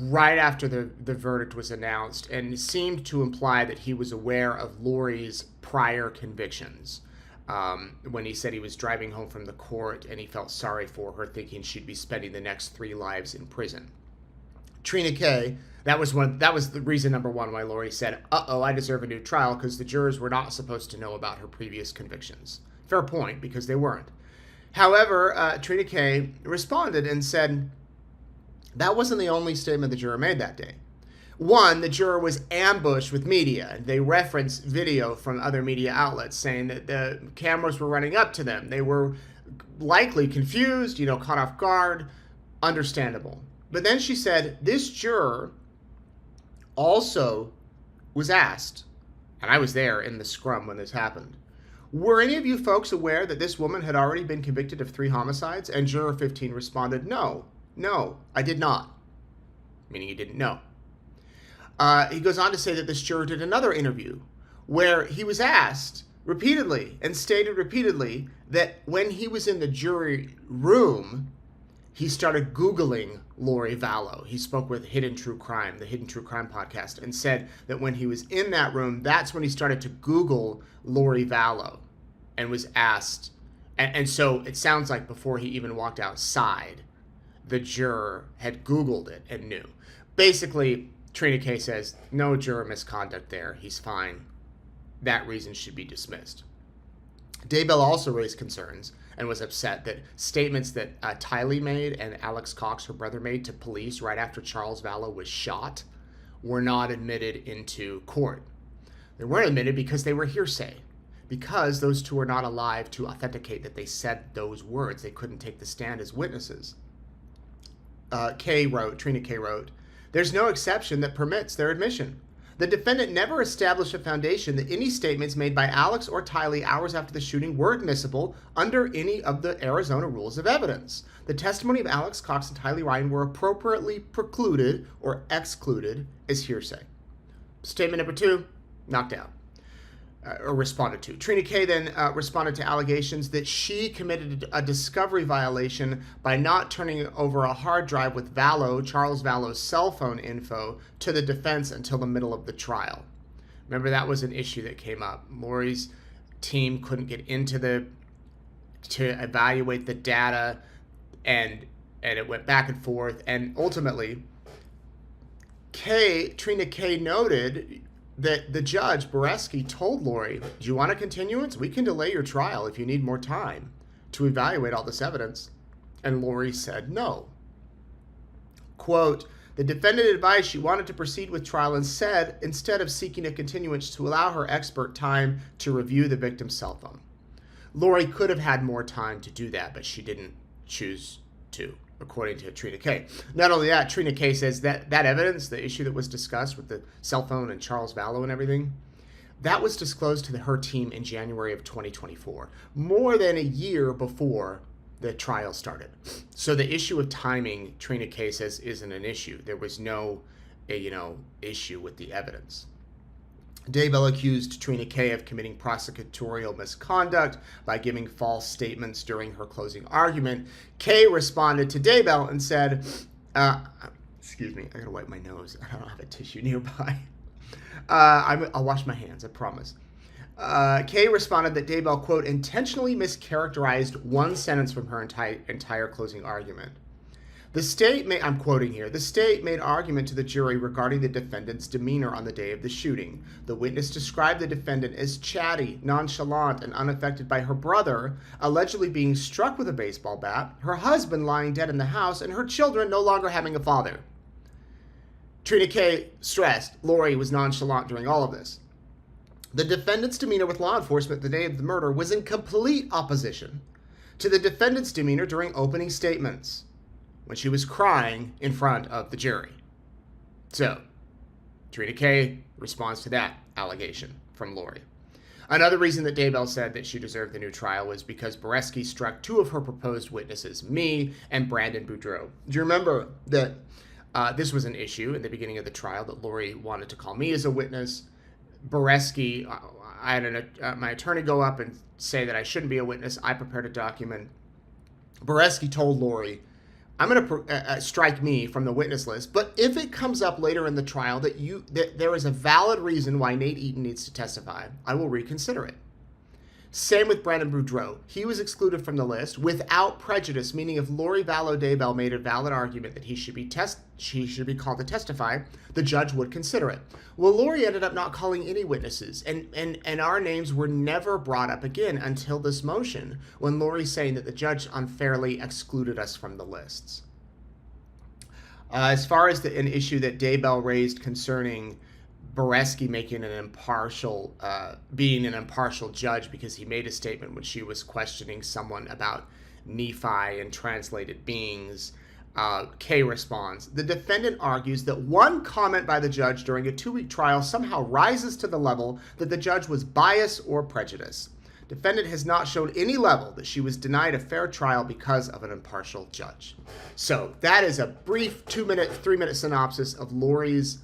right after the verdict was announced, and seemed to imply that he was aware of Lori's prior convictions. When he said he was driving home from the court and he felt sorry for her, thinking she'd be spending the next 3 lives in prison. Trina K, that was the reason number one why Lori said, I deserve a new trial, because the jurors were not supposed to know about her previous convictions. Fair point, because they weren't. However, Trina K responded and said that wasn't the only statement the juror made that day. One, the juror was ambushed with media. They referenced video from other media outlets saying that the cameras were running up to them. They were likely confused, caught off guard. Understandable. But then she said this juror also was asked, and I was there in the scrum when this happened, were any of you folks aware that this woman had already been convicted of 3 homicides? And juror 15 responded, no, I did not. Meaning he didn't know. He goes on to say that this juror did another interview where he was asked repeatedly and stated repeatedly that when he was in the jury room, he started Googling Lori Vallow. He spoke with the Hidden True Crime podcast, and said that when he was in that room, that's when he started to Google Lori Vallow and was asked. And so it sounds like before he even walked outside, the juror had Googled it and knew. Basically, Trina K says, no juror misconduct there. He's fine. That reason should be dismissed. Daybell also raised concerns and was upset that statements that Tylee made and Alex Cox, her brother, made to police right after Charles Vallow was shot were not admitted into court. They weren't admitted because they were hearsay, because those two were not alive to authenticate that they said those words. They couldn't take the stand as witnesses. Trina K wrote, there's no exception that permits their admission. The defendant never established a foundation that any statements made by Alex or Tylee hours after the shooting were admissible under any of the Arizona rules of evidence. The testimony of Alex Cox and Tylee Ryan were appropriately precluded or excluded as hearsay. Statement number 2, knocked out. Or responded to. Trina K then responded to allegations that she committed a discovery violation by not turning over a hard drive with Charles Vallow's cell phone info to the defense until the middle of the trial. Remember, that was an issue that came up. Lori's team couldn't get into to evaluate the data, and it went back and forth, and ultimately Trina K noted that the judge, Boreski, told Lori, do you want a continuance? We can delay your trial if you need more time to evaluate all this evidence. And Lori said no. Quote, the defendant advised she wanted to proceed with trial and said, instead of seeking a continuance, to allow her expert time to review the victim's cell phone. Lori could have had more time to do that, but she didn't choose to, according to Trina K. Not only that, Trina K says that evidence, the issue that was discussed with the cell phone and Charles Vallow and everything, that was disclosed to her team in January of 2024, more than a year before the trial started. So the issue of timing, Trina K says, isn't an issue. There was no, issue with the evidence. Daybell accused Trina K of committing prosecutorial misconduct by giving false statements during her closing argument. K responded to Daybell and said, excuse me, I gotta wipe my nose. I don't have a tissue nearby. I'll wash my hands, I promise. K responded that Daybell, quote, intentionally mischaracterized one sentence from her entire closing argument. The state I'm quoting here, the state made argument to the jury regarding the defendant's demeanor on the day of the shooting. The witness described the defendant as chatty, nonchalant, and unaffected by her brother allegedly being struck with a baseball bat, her husband lying dead in the house, and her children no longer having a father. Trina K stressed Lori was nonchalant during all of this. The defendant's demeanor with law enforcement the day of the murder was in complete opposition to the defendant's demeanor during opening statements, when she was crying in front of the jury. So, Trina K responds to that allegation from Lori. Another reason that Daybell said that she deserved the new trial was because Boreski struck 2 of her proposed witnesses, me and Brandon Boudreau. Do you remember that this was an issue at the beginning of the trial, that Lori wanted to call me as a witness? Boreski, I had my attorney go up and say that I shouldn't be a witness. I prepared a document. Boreski told Lori, I'm going to strike me from the witness list. But if it comes up later in the trial that there is a valid reason why Nate Eaton needs to testify, I will reconsider it. Same with Brandon Boudreaux. He was excluded from the list without prejudice, meaning if Lori Vallow Daybell made a valid argument that she should be called to testify, the judge would consider it. Well, Lori ended up not calling any witnesses, and our names were never brought up again until this motion, when Lori's saying that the judge unfairly excluded us from the lists. As far as an issue that Daybell raised concerning Boreski making being an impartial judge because he made a statement when she was questioning someone about Nephi and translated beings, Kay responds, the defendant argues that one comment by the judge during a 2-week trial somehow rises to the level that the judge was biased or prejudiced. Defendant has not shown any level that she was denied a fair trial because of an impartial judge. So that is a brief 3-minute synopsis of Lori's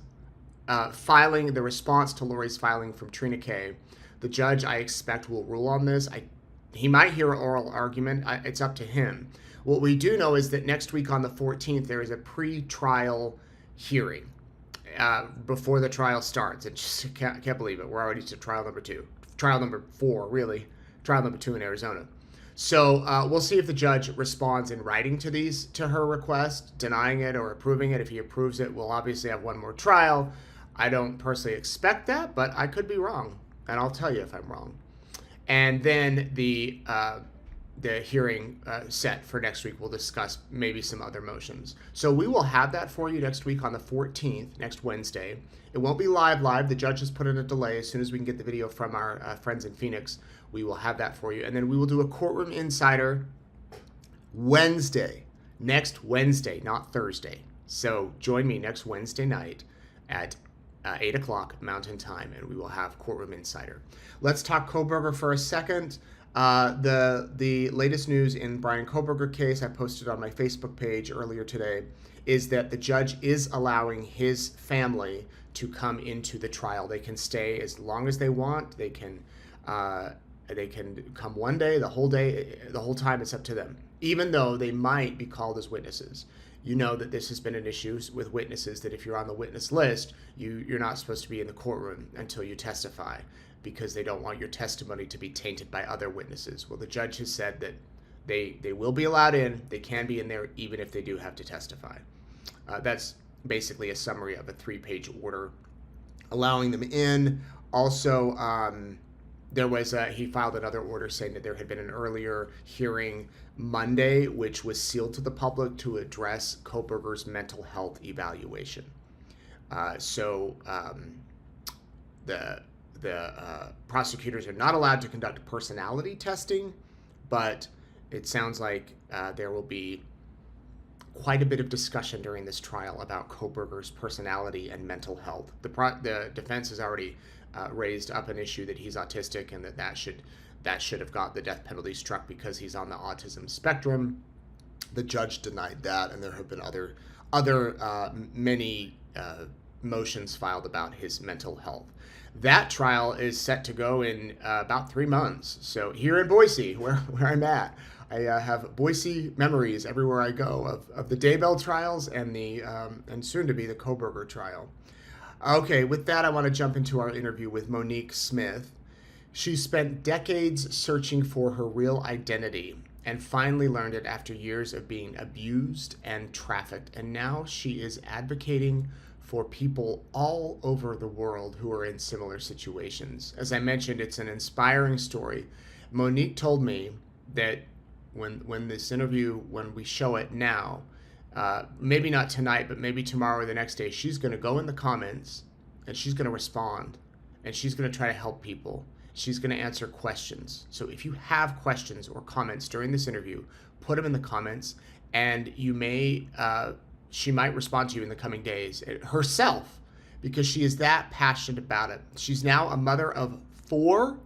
filing, the response to Lori's filing from Trina Kay. The judge, I expect, will rule on this. He might hear an oral argument. It's up to him. What we do know is that next week on the 14th, there is a pre-trial hearing before the trial starts. And just can't believe it. We're already to trial number 2. Trial number 4, really. Trial number 2 in Arizona. So we'll see if the judge responds in writing to her request, denying it or approving it. If he approves it, we'll obviously have one more trial. I don't personally expect that, but I could be wrong, and I'll tell you if I'm wrong. And then the hearing set for next week, we'll discuss maybe some other motions. So we will have that for you next week on the 14th, next Wednesday. It won't be live. The judge has put in a delay. As soon as we can get the video from our friends in Phoenix, we will have that for you. And then we will do a Courtroom Insider next Wednesday, not Thursday. So join me next Wednesday night at 8 o'clock Mountain Time, and we will have Courtroom Insider. Let's talk Kohberger for a second. The latest news in Bryan Kohberger case, I posted on my Facebook page earlier today, is that the judge is allowing his family to come into the trial. They can stay as long as they want. They can come one day, the whole time. It's up to them, even though they might be called as witnesses. You know that this has been an issue with witnesses, that if you're on the witness list, you're not supposed to be in the courtroom until you testify, because they don't want your testimony to be tainted by other witnesses. Well, the judge has said that they will be allowed in. They can be in there even if they do have to testify. That's basically a summary of a 3-page order allowing them in. Also, he filed another order saying that there had been an earlier hearing Monday, which was sealed to the public to address Kohberger's mental health evaluation. The prosecutors are not allowed to conduct personality testing, but it sounds like there will be quite a bit of discussion during this trial about Kohberger's personality and mental health. The defense has already raised up an issue that he's autistic and that should have got the death penalty struck because he's on the autism spectrum. The judge denied that, and there have been many motions filed about his mental health. That trial is set to go in about 3 months. So here in Boise, where I'm at, I have Boise memories everywhere I go of the Daybell trials and and soon to be the Kohberger trial. Okay, with that, I want to jump into our interview with Monique Smith. She spent decades searching for her real identity and finally learned it after years of being abused and trafficked. And now she is advocating for people all over the world who are in similar situations. As I mentioned, it's an inspiring story. Monique told me that when this interview, when we show it now, maybe not tonight, but maybe tomorrow or the next day, she's going to go in the comments and she's going to respond and she's going to try to help people. She's going to answer questions. So if you have questions or comments during this interview, put them in the comments, and she might respond to you in the coming days herself, because she is that passionate about it. She's now a mother of 4,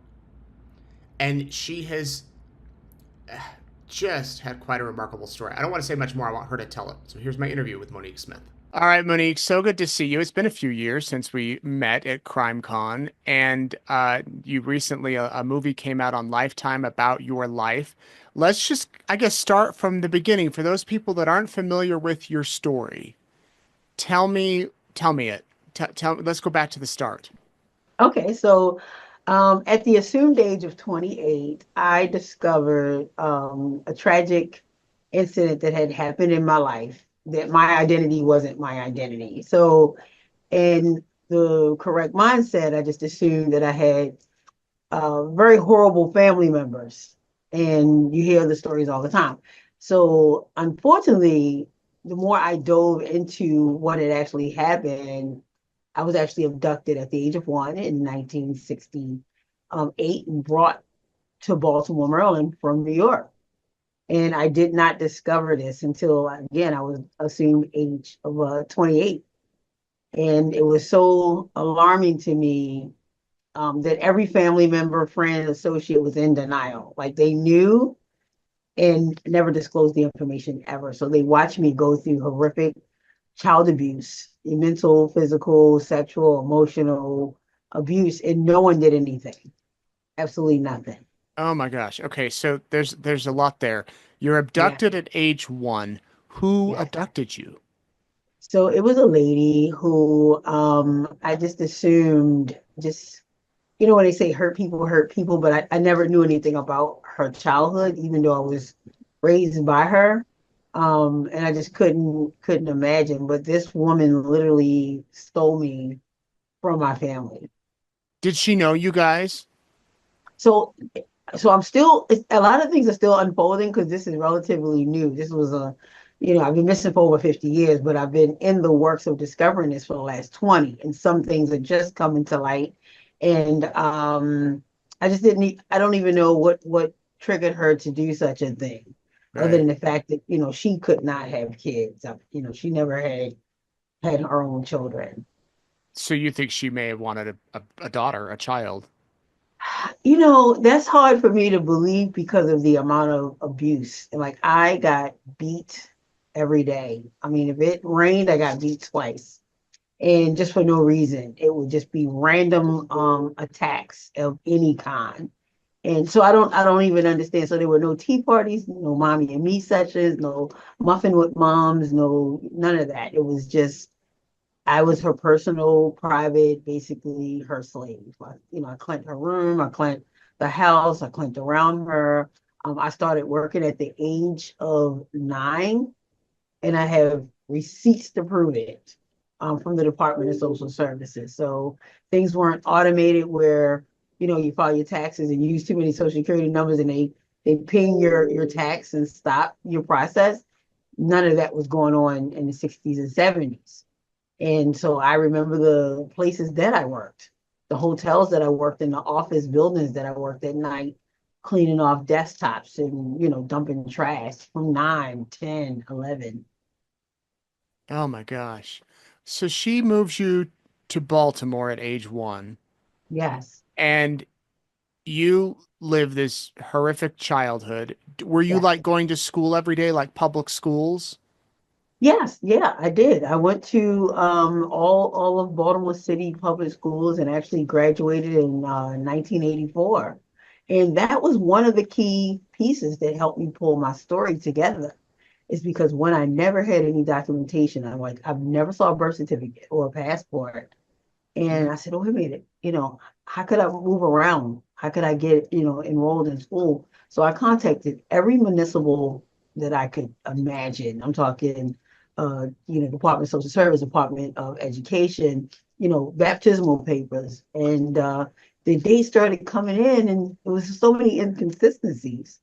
and she has just had quite a remarkable story. I don't want to say much more. I want her to tell it. So here's my interview with Monique Smith. All right, Monique, so good to see you. It's been a few years since we met at CrimeCon, and you recently, a movie came out on Lifetime about your life. let's just, I guess, start from the beginning. For those people that aren't familiar with your story, tell me it. Let's go back to the start. Okay, so at the assumed age of 28, I discovered a tragic incident that had happened in my life, that my identity wasn't my identity. So, in the correct mindset, I just assumed that I had very horrible family members, and you hear the stories all the time. So, unfortunately, the more I dove into what had actually happened, I was actually abducted at the age of 1 in 1968 and brought to Baltimore, Maryland from New York. And I did not discover this until, again, I was assumed age of 28. And it was so alarming to me that every family member, friend, associate was in denial. Like they knew and never disclosed the information ever. So they watched me go through horrific child abuse, mental, physical, sexual, emotional abuse, and no one did anything. Absolutely nothing. Oh my gosh. Okay, so there's a lot there. You're Yeah, abducted at age 1. Who yeah. abducted you? So it was a lady who I just assumed just when they say hurt people, but I never knew anything about her childhood, even though I was raised by her. And I just couldn't imagine. But this woman literally stole me from my family. Did she know you guys? So I'm still, a lot of things are still unfolding because this is relatively new. This was I've been missing for over 50 years, but I've been in the works of discovering this for the last 20, and some things are just coming to light. And I just didn't, I don't even know what triggered her to do such a thing, other Right. than the fact that, she could not have kids. She never had her own children. So you think she may have wanted a daughter, a child? That's hard for me to believe because of the amount of abuse. And like I got beat every day. I mean, if it rained, I got beat twice. And just for no reason. It would just be random attacks of any kind. And so I don't even understand. So there were no tea parties, no mommy and me sessions, no muffin with moms, no none of that. It was just I was her personal, private, basically her slave. I cleaned her room, I cleaned the house, I cleaned around her. I started working at the age of 9, and I have receipts to prove it from the Department of Social Services. So things weren't automated where you file your taxes and you use too many Social Security numbers and they ping your tax and stop your process. None of that was going on in the 60s and 70s. And so I remember the places that I worked, the hotels that I worked in, the office buildings that I worked at night, cleaning off desktops and, dumping trash from 9, 10, 11. Oh my gosh. So she moves you to Baltimore at age 1, Yes. and you live this horrific childhood. Were you Yes. like going to school every day, like public schools? Yes, yeah, I did. I went to all of Baltimore City public schools and actually graduated in 1984. And that was one of the key pieces that helped me pull my story together. Is because when I never had any documentation, I've never saw a birth certificate or a passport. And Mhm. I said, oh, wait a minute, how could I move around? How could I get, enrolled in school? So I contacted every municipal that I could imagine. I'm talking, Department of Social Service, Department of Education, baptismal papers. And the dates started coming in, and there was so many inconsistencies,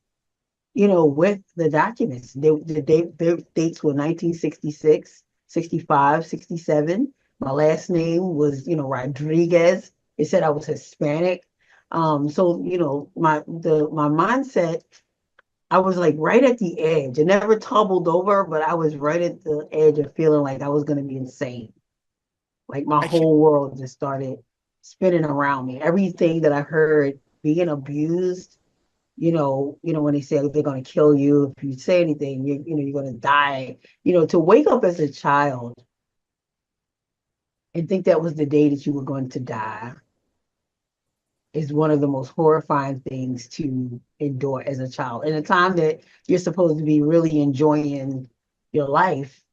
with the documents. Their dates were 1966, 65, 67. My last name was, Rodriguez. It said I was Hispanic. So, my mindset, I was like right at the edge. It never tumbled over, but I was right at the edge of feeling like I was going to be insane. Like my I can't, whole world just started spinning around me. Everything that I heard being abused, when they say they're going to kill you if you say anything, you're going to die. To wake up as a child and think that was the day that you were going to die. is one of the most horrifying things to endure as a child. In a time that you're supposed to be really enjoying your life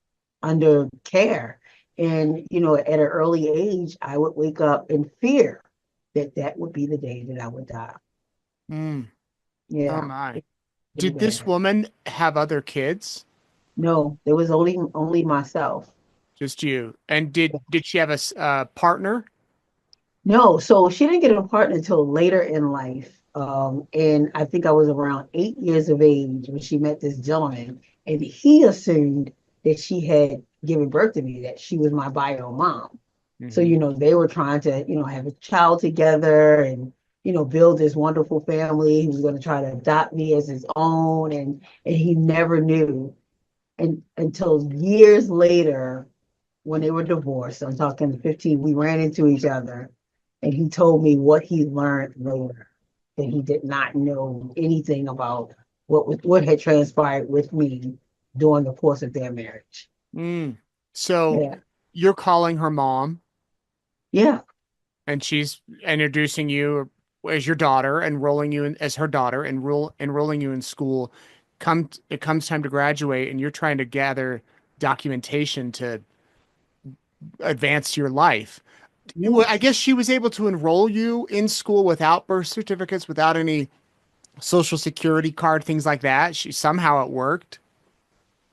under care. And, at an early age, I would wake up in fear that that would be the day that I would die. Mm. Oh Yeah, my. pretty Did this bad. woman have other kids? No, there was only myself. Just you. And did she have a partner? No, so she didn't get a partner until later in life. And I think I was around 8 years of age when she met this gentleman, and he assumed that she had given birth to me, that she was my bio mom. So, Hmm. they were trying to, have a child together and, build this wonderful family. He was going to try to adopt me as his own, and he never knew. And until years later, when they were divorced, I'm talking 15, we ran into each other and he told me what he learned later, that he did not know anything about what had transpired with me during the course of their marriage. Mm. So Yeah. you're calling her mom Yeah. and she's introducing you as your daughter, enrolling you in, as her daughter, enrolling you in school. It comes time to graduate, and you're trying to gather documentation to advance your life. Well, I Yes. guess she was able to enroll you in school without birth certificates, without any social security card, things like that. She somehow it worked.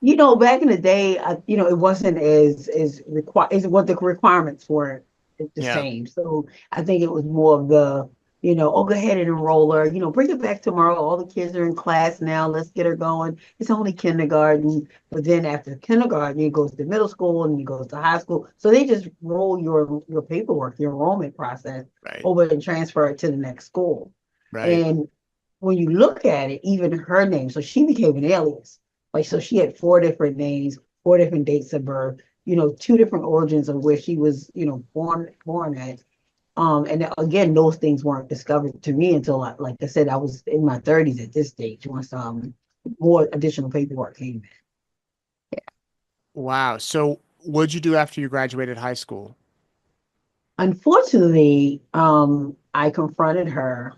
Back in the day, it wasn't as required as what the requirements weren't the Yeah, same. So I think it was more of the, oh, go ahead and enroll her, bring it back tomorrow. All the kids are in class now. Let's get her going. It's only kindergarten. But then after kindergarten, you goes to middle school and you goes to high school. So they just roll your paperwork, your enrollment process right, over and transfer it to the next school. right. And when you look at it, even her name, so she became an alias. Like, so she had four different names, four different dates of birth, two different origins of where she was, born at. And again, those things weren't discovered to me until, like I said, I was in my 30s at this stage once more additional paperwork came in. Wow. So what'd you do after you graduated high school? Unfortunately, I confronted her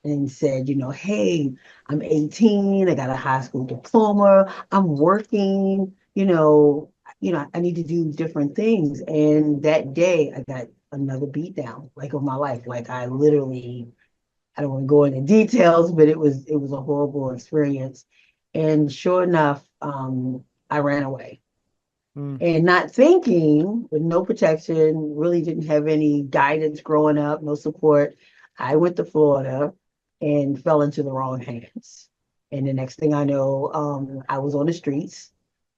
and said, hey, I'm 18, I got a high school diploma, I'm working, I need to do different things. And that day I got another beat down, like of my life. Like I literally, I don't want to go into details, but it was a horrible experience. And sure enough, I ran away. Mm. And not thinking, with no protection, really didn't have any guidance growing up, no support. I went to Florida and fell into the wrong hands. And the next thing I know, I was on the streets,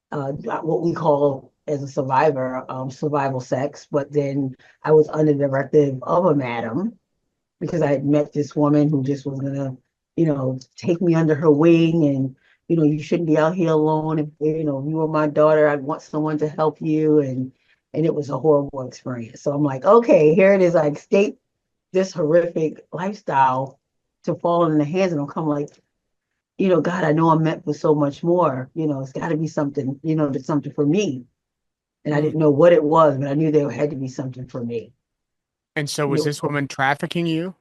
what we call as a survivor, survival sex. But then I was under the directive of a madam because I had met this woman who just was gonna, take me under her wing and, you shouldn't be out here alone. If you were my daughter, I'd want someone to help you. And it was a horrible experience. So I'm like, okay, here it is. I escaped this horrific lifestyle to fall in the hands, and I'm come like, God, I know I'm meant for so much more. It's got to be something, there's something for me. And I Mm. didn't know what it was, but I knew there had to be something for me. And so And was it this was woman trafficking you?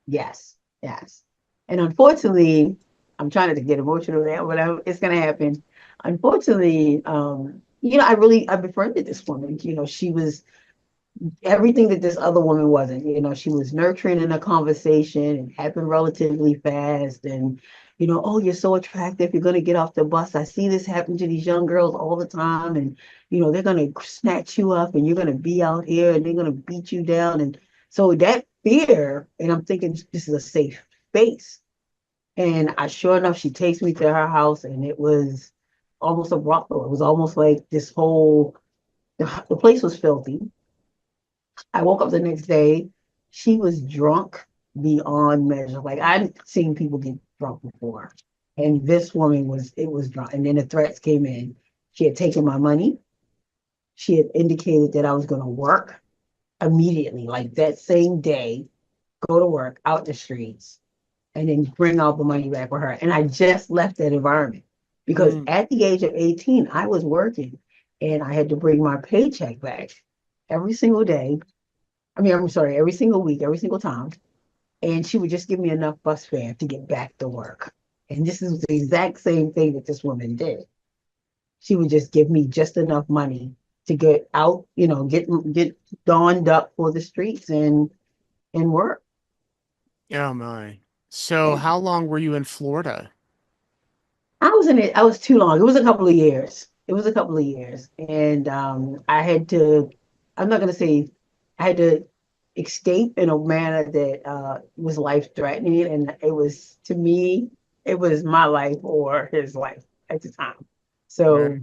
Yes, yes. And unfortunately, I'm trying to get emotional now, but it's gonna happen. Unfortunately, I befriended this woman. She was everything that this other woman wasn't. She was nurturing in a conversation and happened relatively fast. And, oh, you're so attractive. You're going to get off the bus. I see this happen to these young girls all the time. And, they're going to snatch you up and you're going to be out here and they're going to beat you down. And so that fear, and I'm thinking this is a safe space. And sure enough, she takes me to her house and it was almost a brothel. It was almost like the place was filthy. I woke up the next day. She was drunk beyond measure. Like I've seen people get drunk before. And this woman was drunk. And then the threats came in. She had taken my money. She had indicated that I was going to work immediately, like that same day, go to work out the streets, and then bring all the money back with her. And I just left that environment because Mm. at the age of 18, I was working and I had to bring my paycheck back every single day. I mean, I'm sorry, every single week, every single time. and she would just give me enough bus fare to get back to work. And this is the exact same thing that this woman did. She would just give me just enough money to get out, get donned up for the streets and work. Oh my. So Yeah. how long were you in Florida? I was in it. I was too long. It was a couple of years. It was a couple of years, and I had to. I'm not gonna say I had to escape in a manner that was life threatening, and it was to me, it was my life or his life at the time. Right. So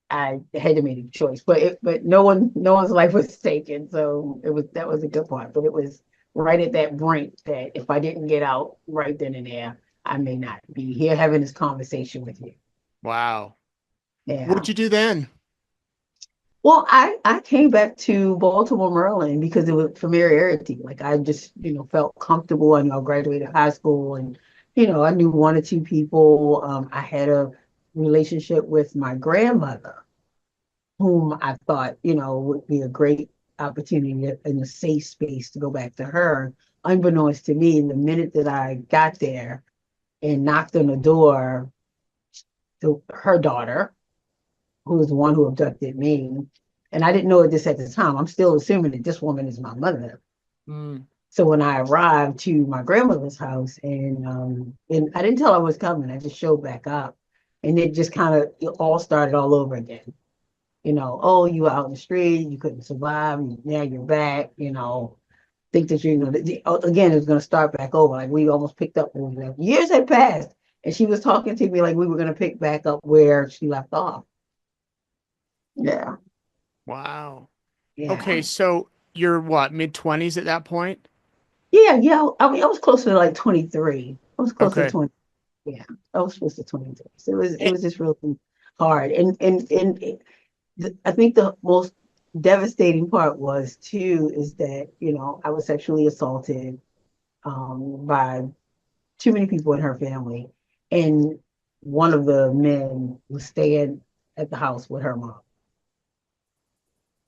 I had to make a choice, but no one's life was taken. So that was a good part. But it was right at that brink that if I didn't get out right then and there, I may not be here having this conversation with you. Wow. Yeah. What'd you do then? Well, I came back to Baltimore, Maryland because it was familiarity. Like I just, felt comfortable. I graduated high school and, I knew one or two people. I had a relationship with my grandmother, whom I thought, would be a great opportunity in a safe space to go back to her. Unbeknownst to me, the minute that I got there and knocked on the door, her daughter, who was the one who abducted me, and I didn't know this at the time. I'm still assuming that this woman is my mother. Mm. So when I arrived to my grandmother's house, and I didn't tell her I was coming, I just showed back up, and it just kind of all started all over again. Oh, you were out in the street, you couldn't survive, now you're back. Think that again, it's going to start back over. Like we almost picked up where years had passed, and she was talking to me like we were going to pick back up where she left off. Yeah, Wow. yeah. Okay, so you're what, mid-20s at that point? Yeah, yeah. I mean, I was closer to like 23. I was closer to Okay. 20. Yeah, I was close to 23. So it Eh, was just really hard. I think the most devastating part was too is that, I was sexually assaulted by too many people in her family. And one of the men was staying at the house with her mom.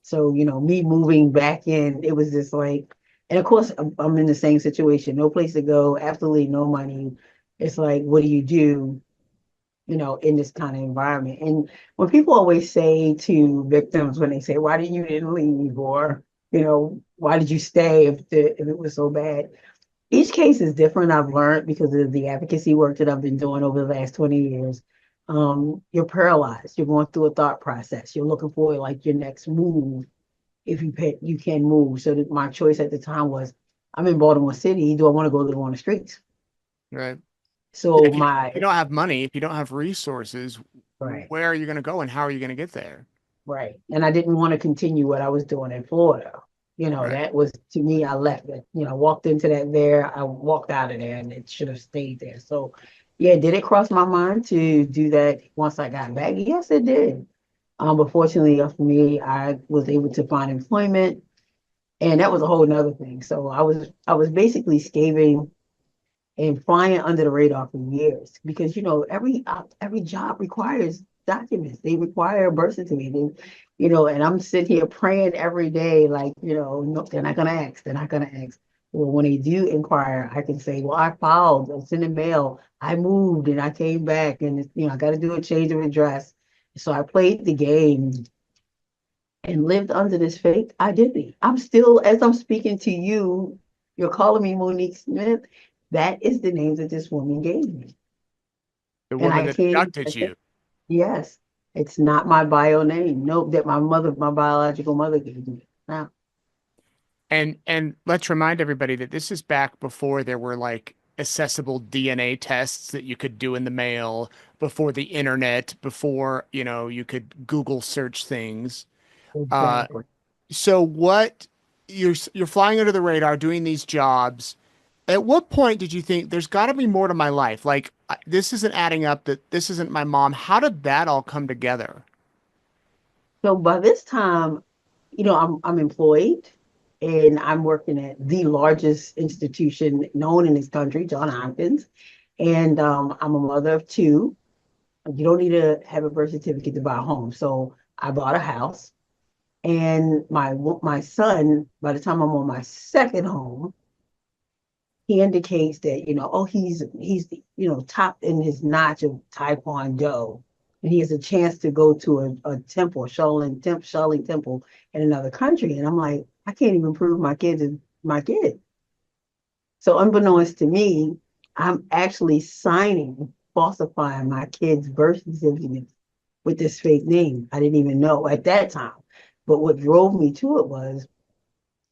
So, me moving back in, it was just like, and of course, I'm in the same situation, no place to go, absolutely no money. It's like, what do you do, in this kind of environment? And when people always say to victims, when they say, why didn't leave? Or, why did you stay if it was so bad? Each case is different. I've learned because of the advocacy work that I've been doing over the last 20 years. You're paralyzed. You're going through a thought process. You're looking for like your next move if you can move. So that my choice at the time was, I'm in Baltimore City. Do I want to go live on the streets? right. Yeah, So if you don't have money, if you don't have resources, right, where are you going to go and how are you going to get there? right. And I didn't want to continue what I was doing in Florida. Right. That was to me, I left it. I walked into that there, I walked out of there and it should have stayed there. So yeah, did it cross my mind to do that once I got back? Yes, it did. But fortunately for me, I was able to find employment. And that was a whole nother thing. So I was basically scaving and flying under the radar for years because every job requires documents. They require a birth certificate. And I'm sitting here praying every day, like, no, they're not gonna ask. They're not gonna ask. Well, when they do inquire, I can say, well, I filed, it's in the mail, I moved and I came back and I got to do a change of address. So I played the game and lived under this fake identity. I'm still, as I'm speaking to you, you're calling me Mon'nique Smith. That is the name that this woman gave me. The And woman I that can't, abducted you. yes, it's not my bio name. Nope, that my biological mother gave me. Now, And let's remind everybody that this is back before there were like accessible DNA tests that you could do in the mail, before the internet, before, you could Google search things. Uh, exactly. so what you're flying under the radar doing these jobs. At what point did you think there's got to be more to my life? Like this isn't adding up, that this isn't my mom. How did that all come together? So by this time, I'm employed and I'm working at the largest institution known in this country, John Hopkins. And I'm a mother of two. You don't need to have a birth certificate to buy a home. So I bought a house, and my son, by the time I'm on my second home, he indicates that, oh, he's top in his notch of Taekwondo, and he has a chance to go to a temple, Shaolin temple in another country. And I'm like, I can't even prove my kid is my kid. So unbeknownst to me, I'm actually falsifying my kid's birth certificate with this fake name. I didn't even know at that time. But what drove me to it was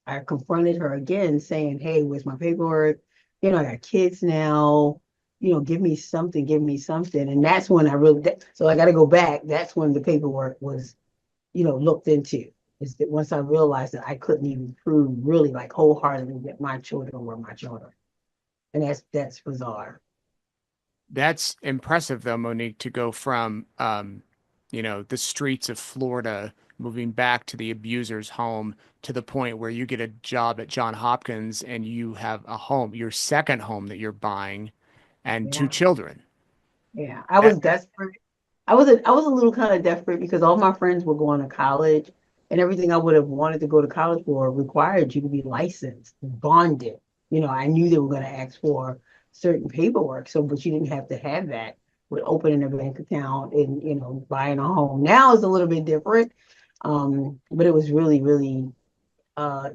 I confronted her again saying, hey, where's my paperwork? I got kids now. Give me something, give me something. And that's when so I got to go back. That's when the paperwork was, looked into. Is that once I realized that I couldn't even prove really like wholeheartedly that my children were my children. And that's bizarre. That's impressive, though, Monique, to go from, the streets of Florida, moving back to the abuser's home to the point where you get a job at John Hopkins and you have a home, your second home that you're buying, and two Yeah. children. Yeah. I That, was desperate. I was a little kind of desperate because all my friends were going to college and everything I would have wanted to go to college for required you to be licensed, bonded. I knew they were going to ask for certain paperwork. So, but you didn't have to have that with opening a bank account and, buying a home. Now it's a little bit different. But it was really, really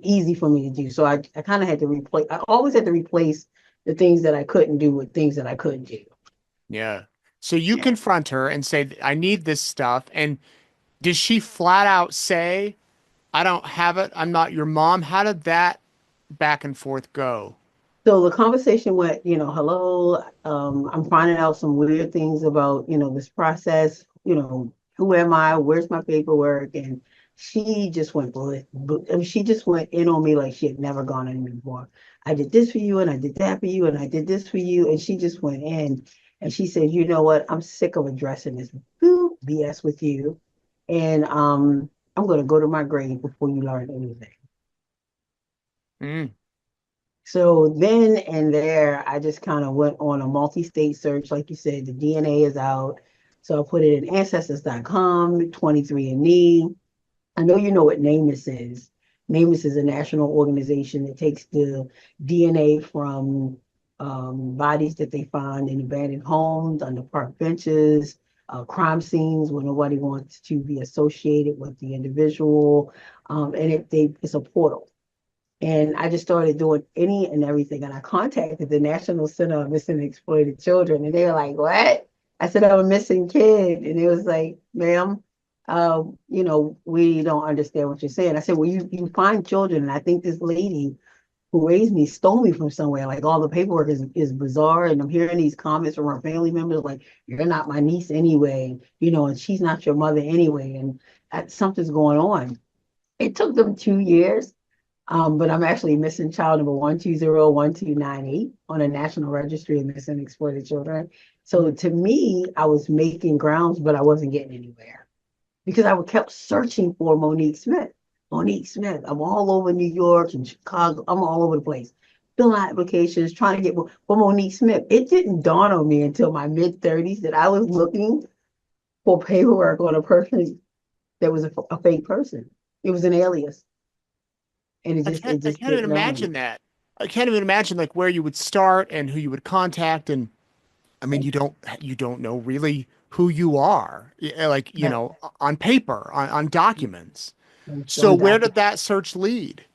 easy for me to do. So I kind of had to I always had to replace the things that I couldn't do with things that I could do. yeah. So you Yeah. confront her and say, I need this stuff. And does she flat out say, I don't have it. I'm not your mom? How did that back and forth go? So the conversation went, hello, I'm finding out some weird things about, this process, who am I? Where's my paperwork? And she just went, I mean, she just went in on me like she had never gone in before. I did this for you and I did that for you and I did this for you. And she just went in and she said, you know what? I'm sick of addressing this BS with you. And I'm going to go to my grave before you learn anything. Mm. So then and there, I just kind of went on a multi-state search. Like you said, the DNA is out. So I put it in ancestors.com, 23andMe. I know you know what NamUs is. NamUs is a national organization that takes the DNA from bodies that they find in abandoned homes, under park benches, crime scenes where nobody wants to be associated with the individual. And it's a portal. And I just started doing any and everything. And I contacted the National Center of Missing and Exploited Children. And they were like, what? I said, I'm a missing kid. And it was like, ma'am, we don't understand what you're saying. I said, well, you find children. And I think this lady who raised me stole me from somewhere. Like all the paperwork is bizarre. And I'm hearing these comments from our family members like, you're not my niece anyway, and she's not your mother anyway. And something's going on. It took them 2 years. But I'm actually missing child number 1201298 on a national registry of missing and exploited children. So to me, I was making grounds, but I wasn't getting anywhere because I kept searching for Mon'nique Smith. Mon'nique Smith. I'm all over New York and Chicago. I'm all over the place. Filling out applications, trying to get for Mon'nique Smith. It didn't dawn on me until my mid-30s that I was looking for paperwork on a person that was a fake person. It was an alias. And it just I can't even didn't dawn on me. imagine that. I can't even imagine like where you would start and who you would contact. And I mean, you don't know really who you are, like, on paper, on documents. So On where document. did that search lead?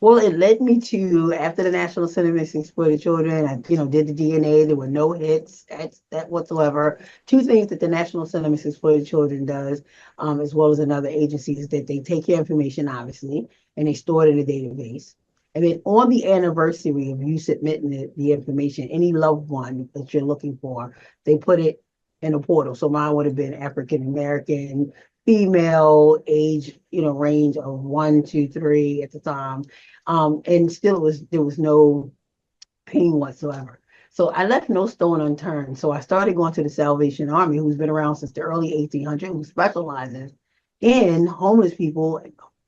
Well, it led me to after the National Center of Missing Exploited Children. I, did the DNA. There were no hits at that whatsoever. Two things that the National Center of Missing Exploited Children does, as well as another agency, is that they take your information, obviously, and they store it in a database. And then on the anniversary of you submitting the information, any loved one that you're looking for, they put it in a portal. So mine would have been African American, female, age, range of 1 2 3 at the time, and still there was no pain whatsoever. So I left no stone unturned. So I started going to the Salvation Army, who's been around since the early 1800s, who specializes in homeless people,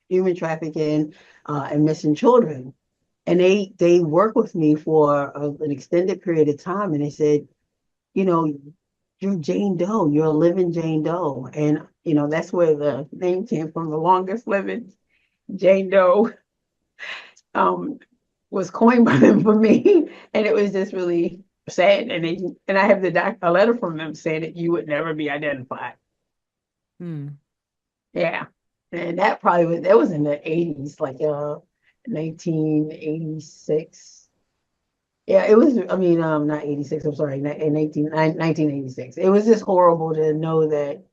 human trafficking, and missing children. And they worked with me for an extended period of time, and they said, you know, you're Jane Doe, you're a living Jane Doe, and that's where the name came from, the longest living Jane Doe. Um, was coined by them for me, and it was just really sad. And I have a letter from them saying that you would never be identified. Hmm. Yeah, and that was in the 80s, like 1986. Yeah, it was. I mean, not 86. I'm sorry, in 1986. It was just horrible to know that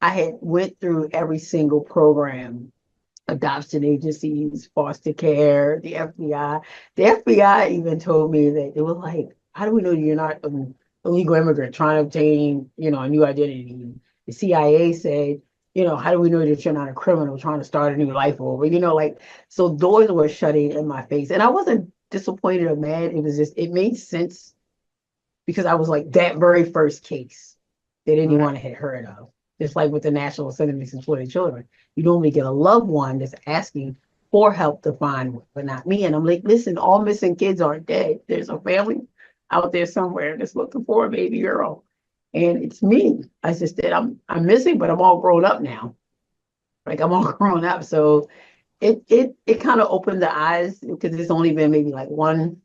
I had went through every single program, adoption agencies, foster care, the FBI. The FBI even told me that it was like, how do we know you're not an illegal immigrant trying to obtain, a new identity? The CIA said, how do we know that you're not a criminal trying to start a new life over? Like, so doors were shutting in my face. And I wasn't disappointed or mad. It was just, it made sense because I was like that very first case that Right. anyone had heard of. Just like with the National Assembly of Exploited Children, you normally get a loved one that's asking for help to find, but not me. And I'm like, listen, all missing kids aren't dead. There's a family out there somewhere that's looking for a baby girl, and it's me. I just said, I'm missing, but I'm all grown up now. Like I'm all grown up, so it kind of opened the eyes because it's only been maybe like one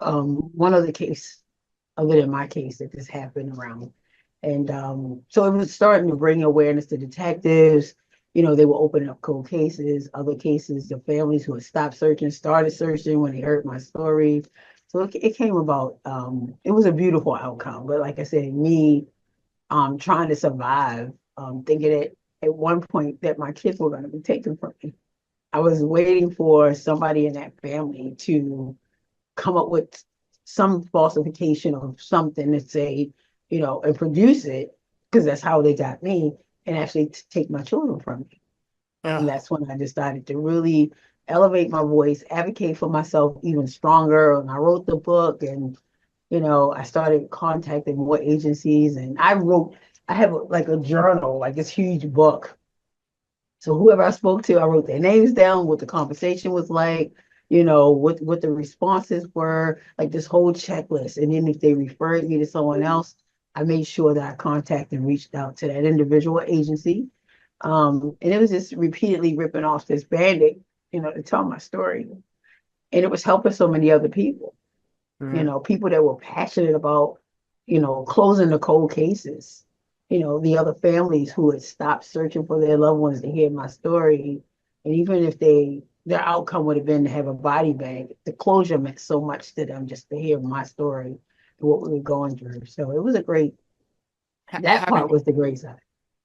other case other than my case that this happened around. And so it was starting to bring awareness to detectives. They were opening up cold cases, other cases, the families who had stopped searching started searching when they heard my story. So it came about. It was a beautiful outcome. But like I said, me trying to survive, thinking that at one point that my kids were going to be taken from me. I was waiting for somebody in that family to come up with some falsification of something to say, and produce it, because that's how they got me, and actually take my children from me. And Ugh. that's when I decided to really elevate my voice, advocate for myself even stronger. And I wrote the book, and I started contacting more agencies, and I have like a journal, like this huge book, so whoever I spoke to, I wrote their names down, what the conversation was like, what the responses were, like this whole checklist. And then if they referred me to someone else, I made sure that I contacted and reached out to that individual agency. And it was just repeatedly ripping off this band-aid, to tell my story. And it was helping so many other people, Right. people that were passionate about, closing the cold cases, the other families who had stopped searching for their loved ones to hear my story. And even if their outcome would have been to have a body bag, the closure meant so much to them just to hear my story and what we were going through. So it was that Having part was the great side.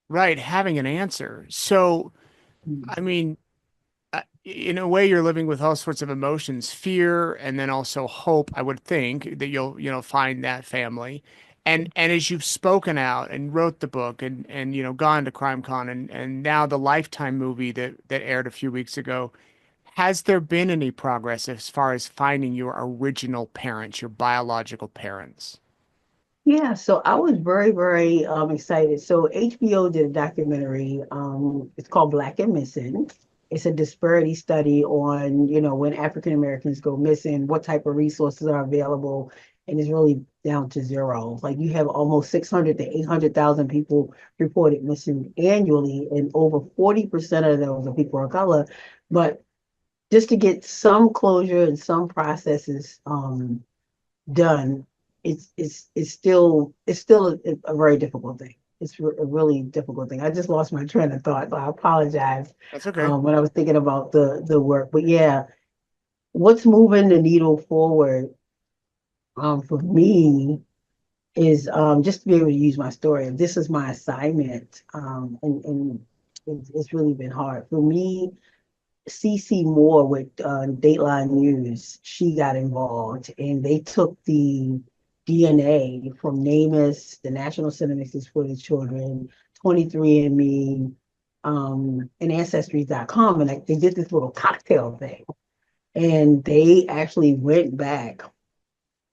right, having an answer. So, I Mhm. mean, in a way, you're living with all sorts of emotions, fear, and then also hope. I would think that you'll, find that family. And as you've spoken out and wrote the book and gone to CrimeCon and now the Lifetime movie that aired a few weeks ago, has there been any progress as far as finding your original parents, your biological parents? Yeah, so I was very, very excited. So HBO did a documentary. It's called Black and Missing. It's a disparity study on, when African Americans go missing, what type of resources are available, and it's really down to zero. Like you have almost 600 to 800,000 people reported missing annually, and over 40% of those are people of color. But just to get some closure and some processes done, it's still a very difficult thing. It's a really difficult thing. I just lost my train of thought, so I apologize That's okay. when I was thinking about the work. But yeah, what's moving the needle forward for me is just to be able to use my story. This is my assignment, and it's really been hard for me. CC Moore with Dateline News, she got involved and they took the DNA from NamUs, the National Center for the Children, 23andMe, and Ancestry.com. And like, they did this little cocktail thing. And they actually went back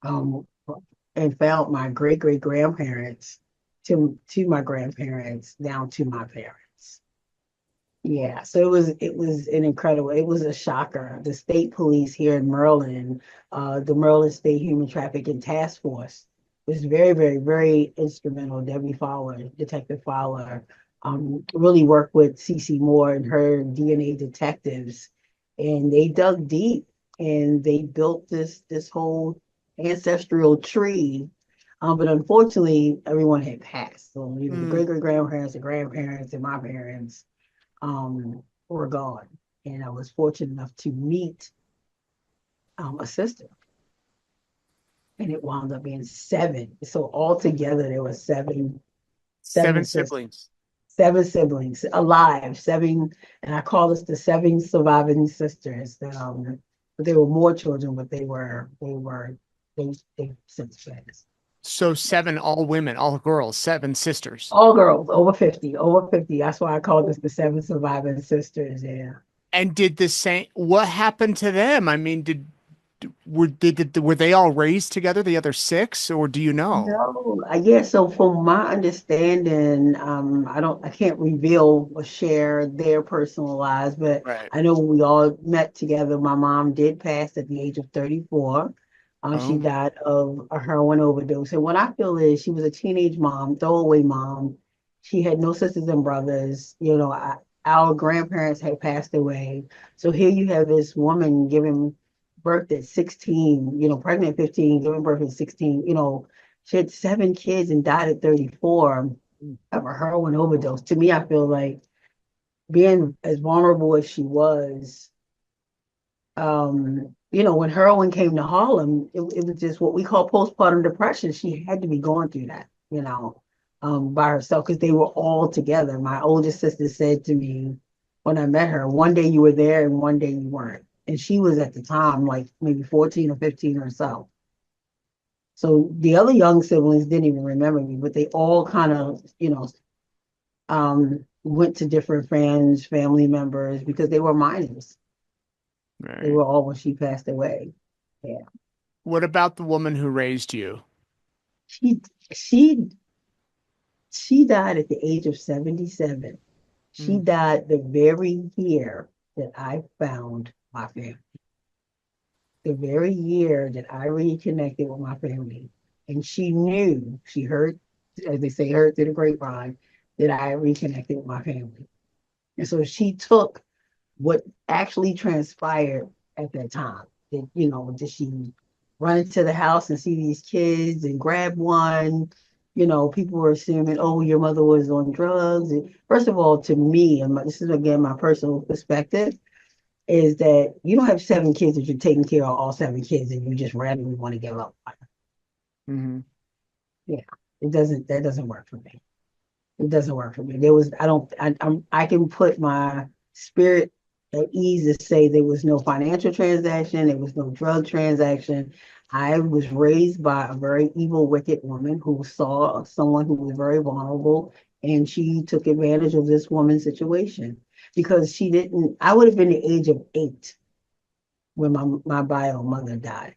um, and found my great great grandparents to my grandparents down to my parents. Yeah, so it was an incredible, it was a shocker. The state police here in Maryland, the Maryland State Human Trafficking Task Force was very, very, very instrumental. Debbie Fowler, Detective Fowler, really worked with CC Moore and her DNA detectives, and they dug deep and they built this whole ancestral tree. But unfortunately, everyone had passed. So the Mm. great great grandparents, the grandparents, and my parents were gone. And I was fortunate enough to meet a sister, and it wound up being seven. So altogether, there were seven Seven sisters, siblings. seven siblings alive, seven, and I call us the seven surviving sisters. But they were more children, but they since passed. So seven, all women, all girls, seven sisters. All girls, over 50, over 50. That's why I call this the seven surviving sisters. Yeah. And did the same, what happened to them? I mean, were they all raised together, the other six, or do you know? No, yeah. So from my understanding, I can't reveal or share their personal lives, but Right. I know we all met together. My mom did pass at the age of 34. She Oh, died of a heroin overdose. And what I feel is she was a teenage mom, throwaway mom. She had no sisters and brothers. Our grandparents had passed away. So here you have this woman giving birth at 16, pregnant at 15, giving birth at 16, she had seven kids and died at 34 of a heroin overdose. To me, I feel like being as vulnerable as she was, when heroin came to Harlem, it was just what we call postpartum depression. She had to be going through that, by herself because they were all together. My oldest sister said to me when I met her, one day you were there and one day you weren't. And she was at the time like maybe 14 or 15 or so. So the other young siblings didn't even remember me, but they all kind of, went to different friends, family members because they were minors. They right. were all when she passed away. Yeah. What about the woman who raised you? She she she died at the age of 77. She Mm. died the very year that I found my family. The very year that I reconnected with my family. And she heard, as they say, heard through the grapevine, that I reconnected with my family. And so she took what actually transpired at that time. Did she run into the house and see these kids and grab one? People were assuming, oh, your mother was on drugs. And first of all, to me, and this is again my personal perspective, is that you don't have seven kids that you're taking care of all seven kids and you just randomly want to give up. Hmm. Yeah, that doesn't work for me. It doesn't work for me. There was, I don't, I can put my spirit at ease to say there was no financial transaction, there was no drug transaction. I was raised by a very evil, wicked woman who saw someone who was very vulnerable, and she took advantage of this woman's situation because she didn't. I would have been the age of 8 when my bio mother died.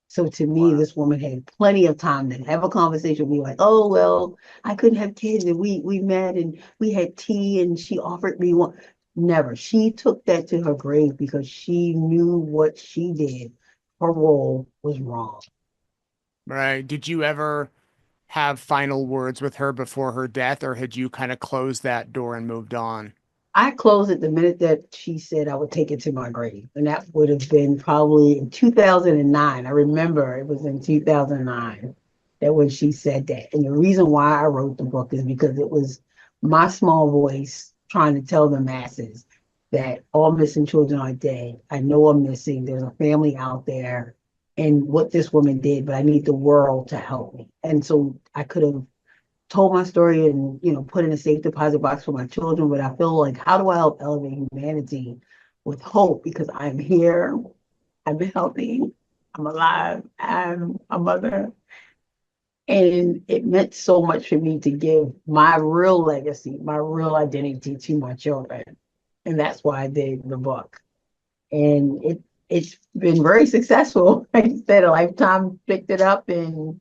So to me, Wow. this woman had plenty of time to have a conversation with me like, oh, well, I couldn't have kids and we met and we had tea and she offered me one. Never. She took that to her grave because she knew what she did. Her role was wrong. Right. Did you ever have final words with her before her death, or had you kind of closed that door and moved on? I closed it the minute that she said I would take it to my grave. And that would have been probably in 2009. I remember it was in 2009 that when she said that. And the reason why I wrote the book is because it was my small voice trying to tell the masses that all missing children are dead. I know I'm missing. There's a family out there and what this woman did, but I need the world to help me. And so I could have told my story and put in a safe deposit box for my children, but I feel like how do I help elevate humanity with hope because I'm here, I've been healthy, I'm alive, I'm a mother, and it meant so much for me to give my real legacy, my real identity to my children, and that's why I did the book. And it's been very successful. Like I said, a Lifetime picked it up and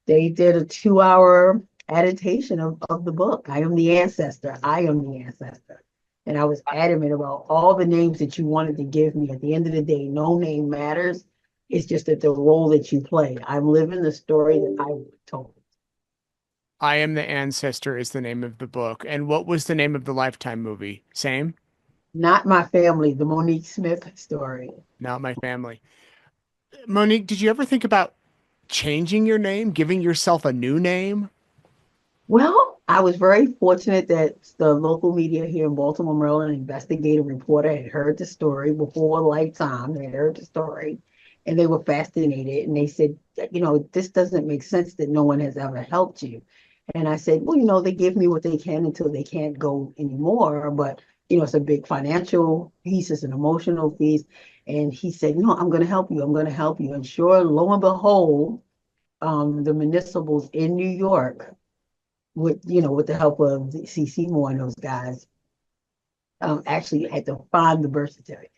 they did a 2-hour adaptation of the book. I am the ancestor. I am the ancestor. And I was adamant about all the names that you wanted to give me. At the end of the day, no name matters. It's just that the role that you play. I'm living the story that I told. I Am the Ancestor is the name of the book. And what was the name of the Lifetime movie? Same? Not my family, the Monique Smith story. Not my family. Monique, did you ever think about changing your name, giving yourself a new name? Well, I was very fortunate that the local media here in Baltimore, Maryland, investigative reporter had heard the story before Lifetime. They heard the story and they were fascinated. And they said, this doesn't make sense that no one has ever helped you. And I said, well, they give me what they can until they can't go anymore. But, it's a big financial piece, it's an emotional piece. And he said, no, I'm going to help you. I'm going to help you. And sure, lo and behold, the municipals in New York with the help of C.C. Moore and those guys, actually had to find the birth certificate.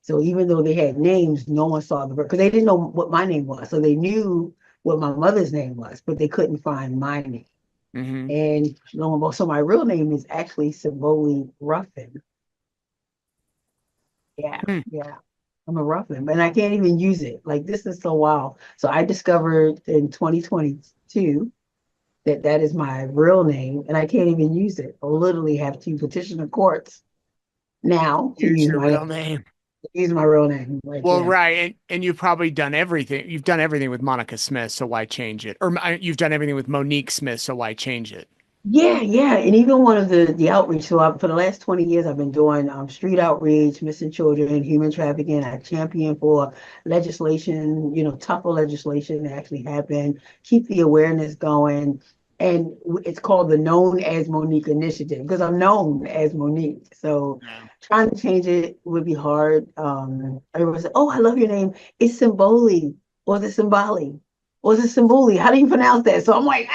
So even though they had names, no one saw the birth because they didn't know what my name was. So they knew what my mother's name was, but they couldn't find my name. Mm-hmm. And lo and behold, so my real name is actually Symboli Ruffin. Yeah, Hmm. yeah. I'm a Ruffin, and I can't even use it. Like this is so wild. So I discovered in 2022 that is my real name, and I can't even use it. I literally have to petition the courts now to Use use your real name. my real name. Like, Well, yeah, right, and you've probably done everything. You've done everything with Monica Smith, so why change it? Or you've done everything with Mon'nique Smith, so why change it? yeah. And even one of the outreach. So for the last 20 years, I've been doing street outreach, missing children, human trafficking. I champion for legislation, tougher legislation to actually happen, keep the awareness going. And it's called the Known as Mon'nique Initiative because I'm known as Mon'nique. So Yeah. trying to change it would be hard. Everyone said, "Oh, I love your name. It's Symboli or the Symboli or the Symboli. How do you pronounce that?" So I'm like,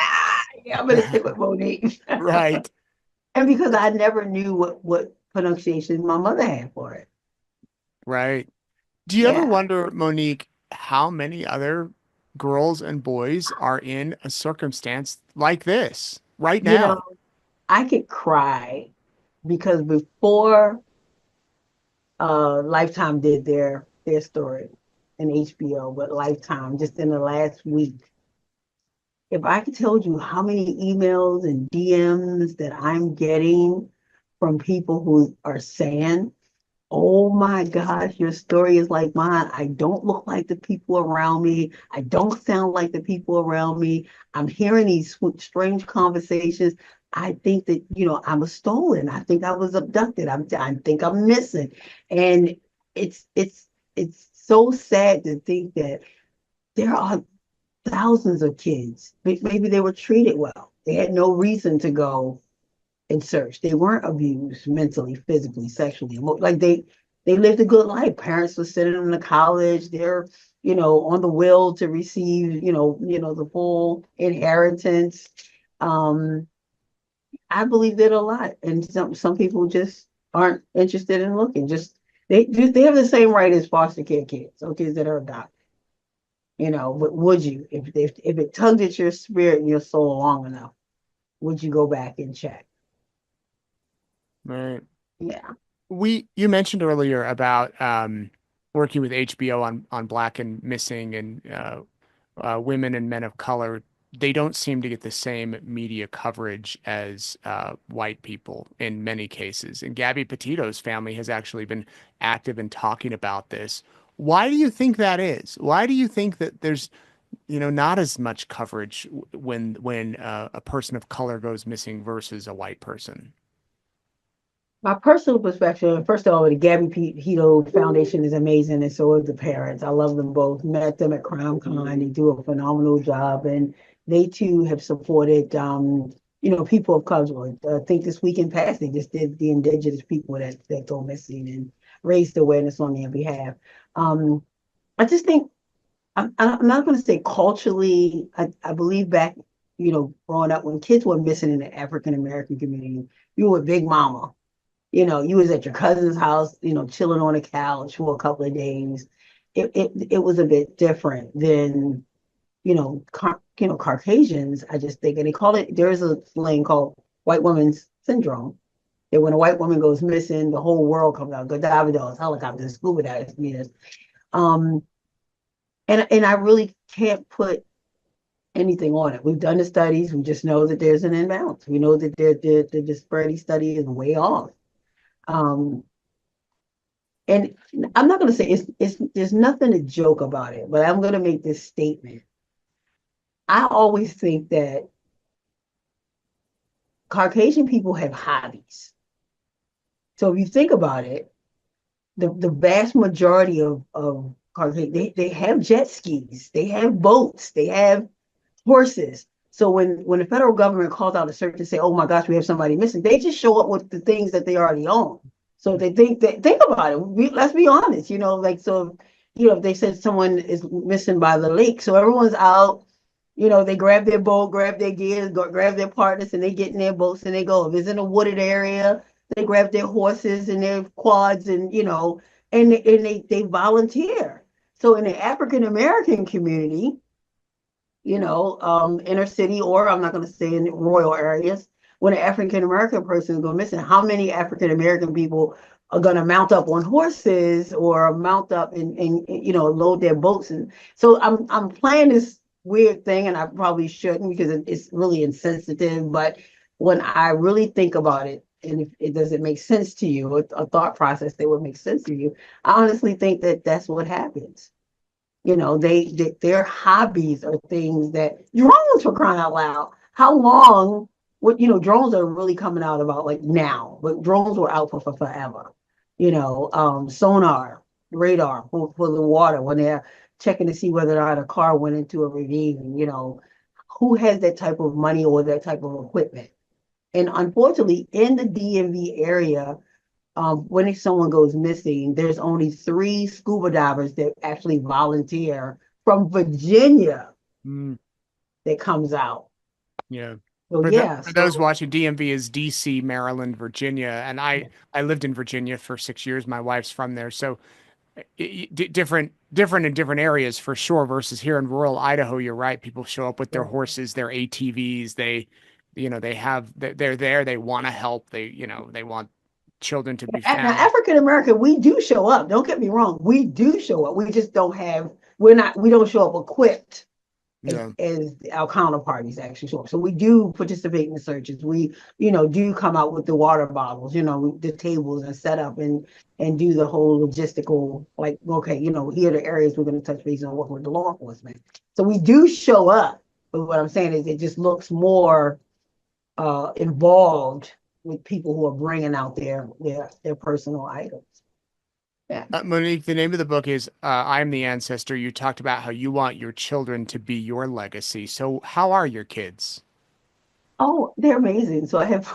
yeah, I'm gonna stick with Monique. Right, And because I never knew what pronunciation my mother had for it. right. Do you ever Yeah. wonder, Monique, how many other girls and boys are in a circumstance like this right You know, now? I could cry because before Lifetime did their story in HBO, but Lifetime just in the last week, if I could tell you how many emails and DMs that I'm getting from people who are saying, "Oh my gosh, your story is like mine. I don't look like the people around me. I don't sound like the people around me. I'm hearing these strange conversations. I think that, I was stolen. I think I was abducted. I think I'm missing." And it's so sad to think that there are thousands of kids. Maybe they were treated well. They had no reason to go and search. They weren't abused mentally, physically, sexually. Like they lived a good life. Parents were sending them to college. They're on the will to receive the full inheritance. Um, I believe that a lot, and some people just aren't interested in looking. Just they have the same right as foster care kids or kids that are adopted. But would you, if it tugged at your spirit and your soul long enough, would you go back and check? Right. Yeah. You mentioned earlier about working with HBO on Black and Missing and women and men of color. They don't seem to get the same media coverage as white people in many cases. And Gabby Petito's family has actually been active in talking about this. Why do you think that is? Why do you think that there's, not as much coverage when a person of color goes missing versus a white person? My personal perspective, first of all, the Gabby Petito Foundation is amazing, and so are the parents. I love them both. Met them at CrimeCon. They do a phenomenal job, and they too have supported, people of color. I think this weekend past they just did the indigenous people that go missing and raised awareness on their behalf. Um, I just think I'm not going to say culturally. I believe back, growing up when kids were missing in the African American community, you were Big Mama. You was at your cousin's house, chilling on a couch for a couple of days. It was a bit different than, Caucasians. I just think, and they call it. There is a slang called white woman's syndrome. That when a white woman goes missing, the whole world comes out. Godivados, helicopters, scuba divers. Um, and I really can't put anything on it. We've done the studies. We just know that there's an imbalance. We know that the disparity study is way off. Um, and I'm not going to say it's there's nothing to joke about it, but I'm going to make this statement. I always think that Caucasian people have hobbies. So if you think about it, the vast majority of Caucasian, they have jet skis, they have boats, they have horses. So when the federal government calls out a search and say, "Oh my gosh, we have somebody missing," they just show up with the things that they already own. So they think about it. Let's be honest, like so, if they said someone is missing by the lake, so everyone's out. They grab their boat, grab their gear, grab their partners, and they get in their boats and they go. If it's in a wooded area, they grab their horses and their quads, and they volunteer. So in the African American community, inner city, or I'm not going to say in rural areas, when an African American person go missing, how many African American people are going to mount up on horses or mount up and load their boats? And so I'm playing this weird thing, and I probably shouldn't because it's really insensitive. But when I really think about it, and if it doesn't make sense to you, a thought process that would make sense to you, I honestly think that that's what happens. Their hobbies are things that drones, for crying out loud. How long? Drones are really coming out about like now, but drones were out for forever. Sonar, radar for the water when they're checking to see whether or not a car went into a ravine. Who has that type of money or that type of equipment? And unfortunately, in the DMV area, when someone goes missing, there's only 3 scuba divers that actually volunteer from Virginia Mm, that comes out. yeah. So For those watching, DMV is DC, Maryland, Virginia, and I lived in Virginia for 6 years. My wife's from there, so different in different areas for sure. Versus here in rural Idaho, you're right. People show up with their horses, their ATVs. They're there. They want to help. They want children to be Now, found. African American, we do show up. Don't get me wrong. We do show up. We just don't have, we don't show up equipped Yeah. as our counterparties actually show up. So we do participate in the searches. We, do come out with the water bottles, the tables and set up and do the whole logistical, like, okay, here are the areas we're going to touch base and work with the law enforcement. So we do show up. But what I'm saying is it just looks more involved with people who are bringing out their personal items. Yeah. Monique, the name of the book is I Am the Ancestor. You talked about how you want your children to be your legacy. So how are your kids? Oh, they're amazing. So I have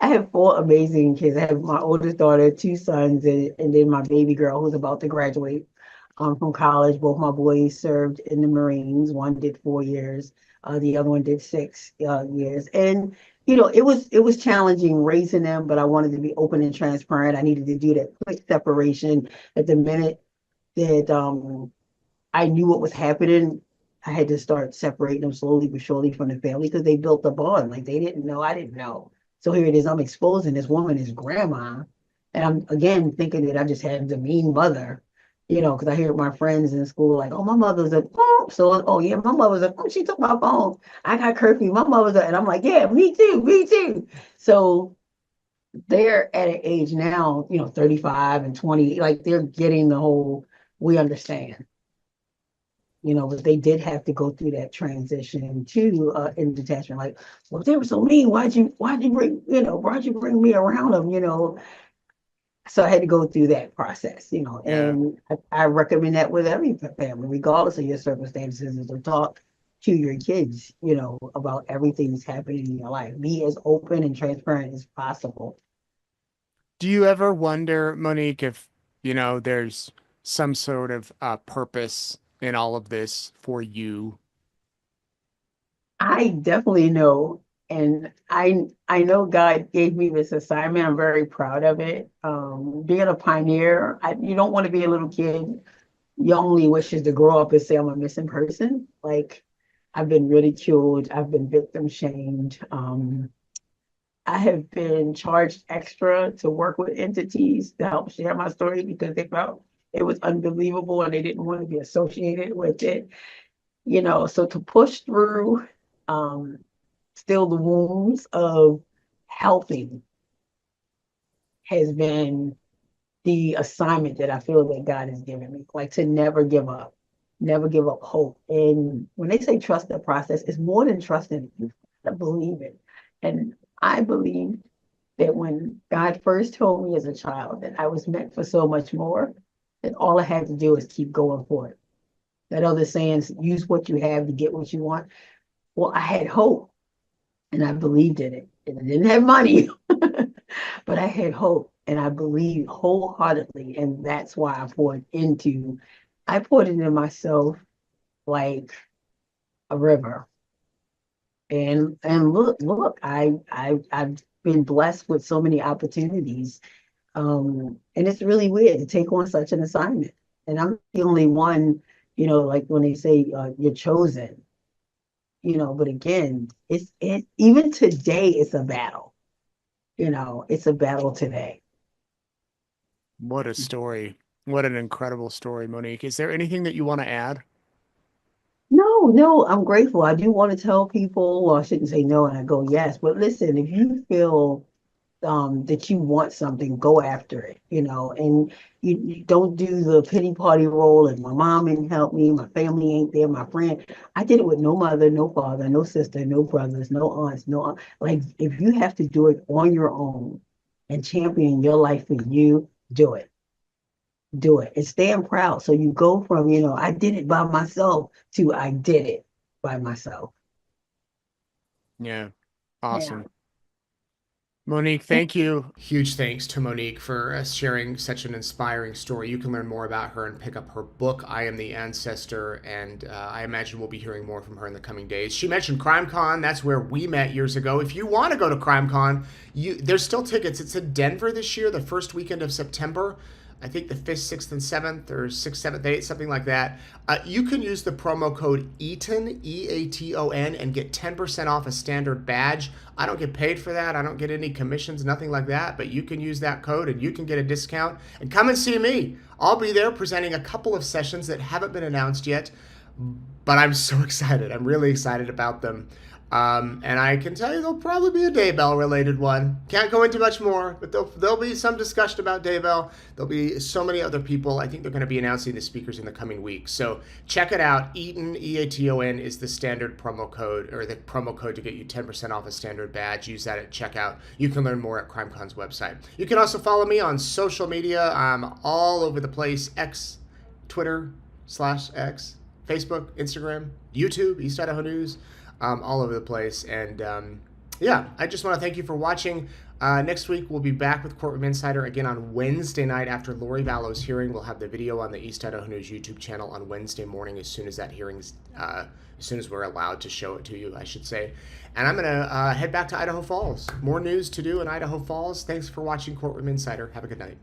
I have 4 amazing kids. I have my oldest daughter, 2 sons, and then my baby girl who's about to graduate from college. Both my boys served in the Marines. One did 4 years, the other one did 6 years. And it was challenging raising them, but I wanted to be open and transparent. I needed to do that quick separation at the minute that I knew what was happening. I had to start separating them slowly but surely from the family because they built a bond. Like they didn't know, I didn't know. So here it is, I'm exposing this woman as grandma. And I'm again thinking that I just had the mean mother, because I hear my friends in school like, oh, my mother's a so oh yeah, my mother's a she took my phone. I got curfew. My mother's a, and I'm like, yeah, me too, me too. So they're at an age now, 35 and 20, like they're getting the whole, we understand. But they did have to go through that transition to in detachment. Like, well, they were so mean. Why'd you bring me around them? So I had to go through that process, Yeah. and I recommend that with every family, regardless of your circumstances, is to talk to your kids, about everything that's happening in your life. Be as open and transparent as possible. Do you ever wonder, Monique, if, there's some sort of purpose in all of this for you? I definitely know, and I know God gave me this assignment. I'm very proud of it. Being a pioneer, you don't want to be a little kid. You only wishes to grow up and say I'm a missing person. Like I've been ridiculed, I've been victim shamed. I have been charged extra to work with entities to help share my story because they felt it was unbelievable and they didn't want to be associated with it. So to push through, still the wounds of helping has been the assignment that I feel that God has given me, like to never give up hope. And when they say trust the process, it's more than trusting it. You gotta believe it. And I believe that when God first told me as a child that I was meant for so much more, that all I had to do is keep going for it. That other saying, use what you have to get what you want. Well, I had hope and I believed in it. And I didn't have money, but I had hope and I believed wholeheartedly. And that's why I poured into myself like a river. And look, I've been blessed with so many opportunities. And it's really weird to take on such an assignment. And I'm the only one, like when they say you're chosen, but again, even today it's a battle. It's a battle today. What a story. What an incredible story, Monique. Is there anything that you want to add? No, I'm grateful. I do want to tell people, well, I shouldn't say no and I go yes, but listen, if you feel that you want something, go after it, and you don't do the pity party role. And my mom didn't help me, my family ain't there, my friend. I did it with no mother, no father, no sister, no brothers, no aunts, no like if you have to do it on your own and champion your life for you, do it. Do it and stand proud. So you go from, I did it by myself to I did it by myself. Yeah. Yeah. Awesome. Monique, thank you. Huge thanks to Monique for sharing such an inspiring story. You can learn more about her and pick up her book, I Am the Ancestor, and I imagine we'll be hearing more from her in the coming days. She mentioned CrimeCon. That's where we met years ago. If you want to go to CrimeCon, there's still tickets. It's in Denver this year, the first weekend of September. I think the 5th, 6th, and 7th, or 6th, 7th, 8th, something like that. You can use the promo code EATON, EATON, and get 10% off a standard badge. I don't get paid for that. I don't get any commissions, nothing like that. But you can use that code and you can get a discount. And come and see me. I'll be there presenting a couple of sessions that haven't been announced yet. But I'm so excited. I'm really excited about them. And I can tell you there'll probably be a Daybell related one. Can't go into much more, but there'll be some discussion about Daybell. There'll be so many other people. I think they're going to be announcing the speakers in the coming weeks. So check it out. Eaton, EATON, is the standard promo code, or the promo code to get you 10% off a standard badge. Use that at checkout. You can learn more at CrimeCon's website. You can also follow me on social media. I'm all over the place. X, Twitter/X, Facebook, Instagram, YouTube, East Idaho News. All over the place. And yeah, I just want to thank you for watching. Next week, we'll be back with Courtroom Insider again on Wednesday night after Lori Vallow's hearing. We'll have the video on the East Idaho News YouTube channel on Wednesday morning as soon as that hearing's, as soon as we're allowed to show it to you, I should say. And I'm going to head back to Idaho Falls. More news to do in Idaho Falls. Thanks for watching Courtroom Insider. Have a good night.